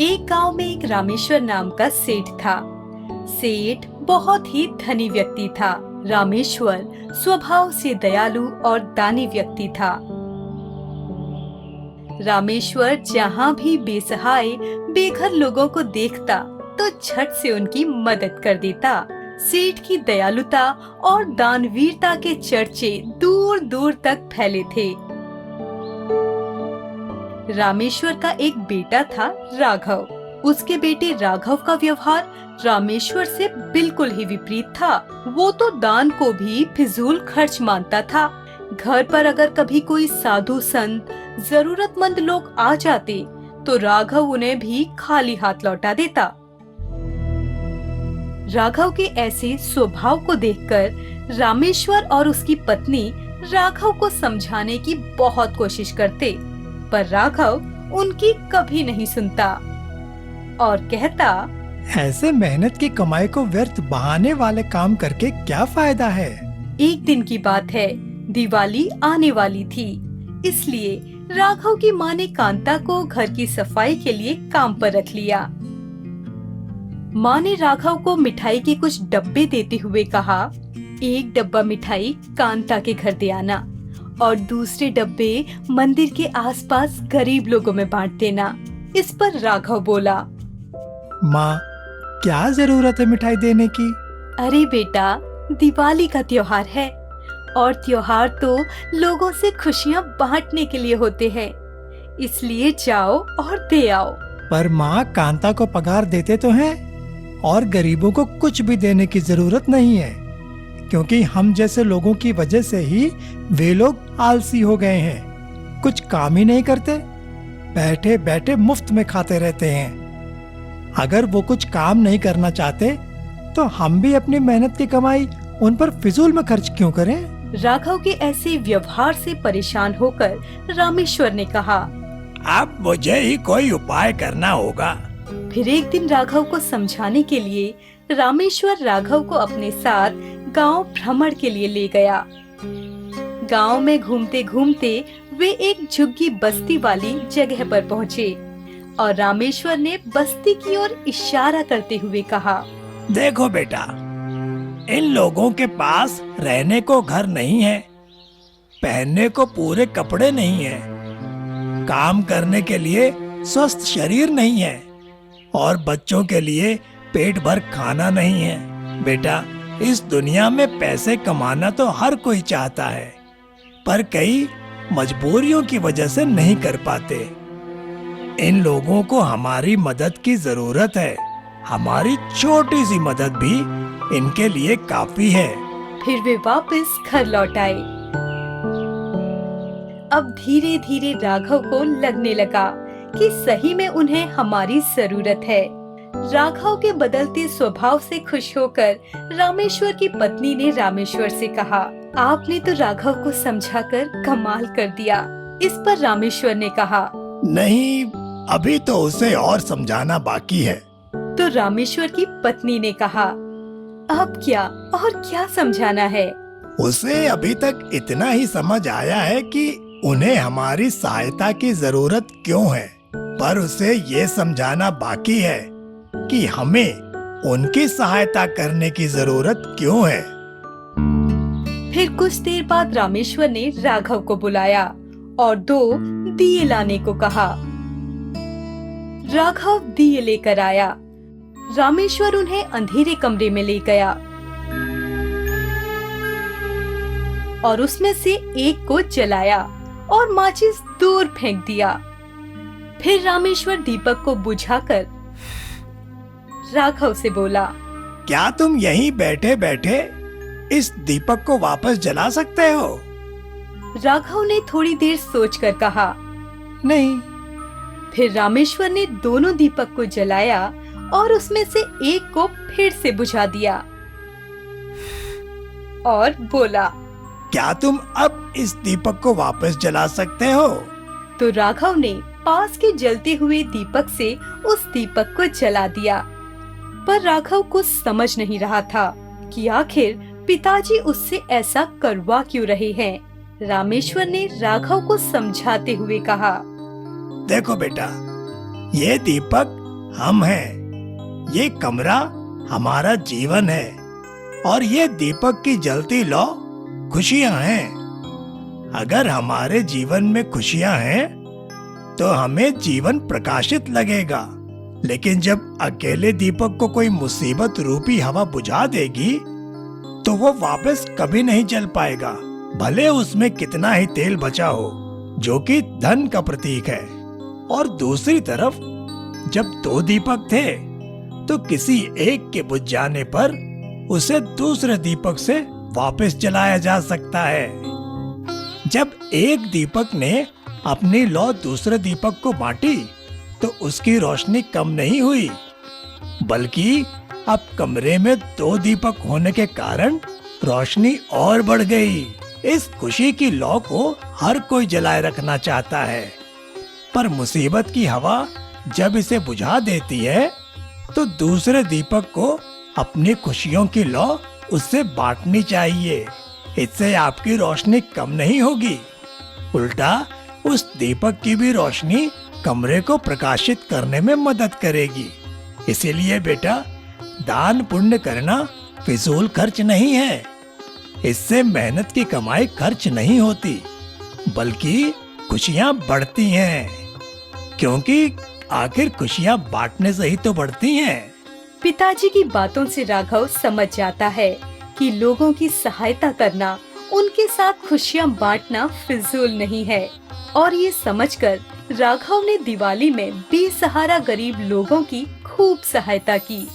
एक गांव में एक रामेश्वर नाम का सेठ था। सेठ बहुत ही धनी व्यक्ति था। रामेश्वर स्वभाव से दयालु और दानी व्यक्ति था। रामेश्वर जहाँ भी बेसहाय बेघर लोगों को देखता तो झट से उनकी मदद कर देता। सेठ की दयालुता और दानवीरता के चर्चे दूर दूर तक फैले थे। रामेश्वर का एक बेटा था राघव। उसके बेटे राघव का व्यवहार रामेश्वर से बिल्कुल ही विपरीत था। वो तो दान को भी फिजूल खर्च मानता था। घर पर अगर कभी कोई साधु संत जरूरतमंद लोग आ जाते तो राघव उन्हें भी खाली हाथ लौटा देता। राघव के ऐसे स्वभाव को देखकर रामेश्वर और उसकी पत्नी राघव को समझाने की बहुत कोशिश करते, पर राघव उनकी कभी नहीं सुनता और कहता, ऐसे मेहनत की कमाई को व्यर्थ बहाने वाले काम करके क्या फायदा है। एक दिन की बात है, दिवाली आने वाली थी, इसलिए राघव की माँ ने कांता को घर की सफाई के लिए काम पर रख लिया। माँ ने राघव को मिठाई के कुछ डब्बे देते हुए कहा, एक डब्बा मिठाई कांता के घर दे आना और दूसरे डब्बे मंदिर के आसपास गरीब लोगों में बांट देना। इस पर राघव बोला, माँ, क्या जरूरत है मिठाई देने की। अरे बेटा, दिवाली का त्योहार है और त्योहार तो लोगों से खुशियाँ बांटने के लिए होते हैं, इसलिए जाओ और दे आओ। पर माँ, कांता को पगार देते तो हैं और गरीबों को कुछ भी देने की जरूरत नहीं है, क्योंकि हम जैसे लोगों की वजह से ही वे लोग आलसी हो गए हैं। कुछ काम ही नहीं करते, बैठे बैठे मुफ्त में खाते रहते हैं। अगर वो कुछ काम नहीं करना चाहते तो हम भी अपनी मेहनत की कमाई उन पर फिजूल में खर्च क्यों करें। राघव के ऐसे व्यवहार से परेशान होकर रामेश्वर ने कहा, अब मुझे ही कोई उपाय करना होगा। फिर एक दिन राघव को समझाने के लिए रामेश्वर राघव को अपने साथ गांव भ्रमण के लिए ले गया। गांव में घूमते घूमते वे एक झुग्गी बस्ती वाली जगह पर पहुँचे और रामेश्वर ने बस्ती की ओर इशारा करते हुए कहा, देखो बेटा, इन लोगों के पास रहने को घर नहीं है, पहनने को पूरे कपड़े नहीं है, काम करने के लिए स्वस्थ शरीर नहीं है और बच्चों के लिए पेट भर खाना नहीं है। बेटा, इस दुनिया में पैसे कमाना तो हर कोई चाहता है, पर कई मजबूरियों की वजह से नहीं कर पाते। इन लोगों को हमारी मदद की जरूरत है। हमारी छोटी सी मदद भी इनके लिए काफी है। फिर वे वापस घर लौट आए। अब धीरे धीरे राघव को लगने लगा कि सही में उन्हें हमारी जरूरत है। राघव के बदलते स्वभाव से खुश होकर रामेश्वर की पत्नी ने रामेश्वर से कहा, आपने तो राघव को समझाकर कमाल कर दिया। इस पर रामेश्वर ने कहा, नहीं, अभी तो उसे और समझाना बाकी है। तो रामेश्वर की पत्नी ने कहा, अब क्या और क्या समझाना है। उसे अभी तक इतना ही समझ आया है कि उन्हें हमारी सहायता की जरूरत क्यों है, पर उसे ये समझाना बाकी है कि हमें उनकी सहायता करने की जरूरत क्यों है। फिर कुछ देर बाद रामेश्वर ने राघव को बुलाया और 2 दिए लाने को कहा। राघव दिए लेकर आया। रामेश्वर उन्हें अंधेरे कमरे में ले गया और उसमें से एक को जलाया और माचिस दूर फेंक दिया। फिर रामेश्वर दीपक को बुझाकर राघव से बोला, क्या तुम यहीं बैठे बैठे इस दीपक को वापस जला सकते हो? राघव ने थोड़ी देर सोचकर कहा, नहीं। फिर रामेश्वर ने दोनों दीपक को जलाया और उसमें से एक को फिर से बुझा दिया और बोला, क्या तुम अब इस दीपक को वापस जला सकते हो? तो राघव ने पास के जलते हुए दीपक से उस दीपक को जला दिया। पर राघव कुछ समझ नहीं रहा था कि आखिर पिताजी उससे ऐसा करवा क्यों रहे हैं। रामेश्वर ने राघव को समझाते हुए कहा, देखो बेटा, ये दीपक हम हैं। ये कमरा हमारा जीवन है और ये दीपक की जलती लौ खुशियां हैं। अगर हमारे जीवन में खुशियां हैं तो हमें जीवन प्रकाशित लगेगा, लेकिन जब अकेले दीपक को कोई मुसीबत रूपी हवा बुझा देगी तो वो वापस कभी नहीं जल पाएगा, भले उसमें कितना ही तेल बचा हो, जो कि धन का प्रतीक है। और दूसरी तरफ जब 2 दीपक थे तो किसी एक के बुझ जाने पर उसे दूसरे दीपक से वापस जलाया जा सकता है। जब एक दीपक ने अपनी लौ दूसरे दीपक को बांटी तो उसकी रोशनी कम नहीं हुई, बल्कि अब कमरे में 2 दीपक होने के कारण रोशनी और बढ़ गई। इस खुशी की लौ को हर कोई जलाए रखना चाहता है, पर मुसीबत की हवा जब इसे बुझा देती है तो दूसरे दीपक को अपनी खुशियों की लौ उससे बांटनी चाहिए। इससे आपकी रोशनी कम नहीं होगी, उल्टा उस दीपक की भी रोशनी कमरे को प्रकाशित करने में मदद करेगी। इसीलिए बेटा, दान पुण्य करना फिजूल खर्च नहीं है। इससे मेहनत की कमाई खर्च नहीं होती, बल्कि खुशियां बढ़ती हैं, क्योंकि आखिर खुशियां बांटने से ही तो बढ़ती हैं। पिताजी की बातों से राघव समझ जाता है कि लोगों की सहायता करना, उनके साथ खुशियां बांटना फिजूल नहीं है। और ये समझकर राघव ने दिवाली में बेसहारा गरीब लोगों की खूब सहायता की।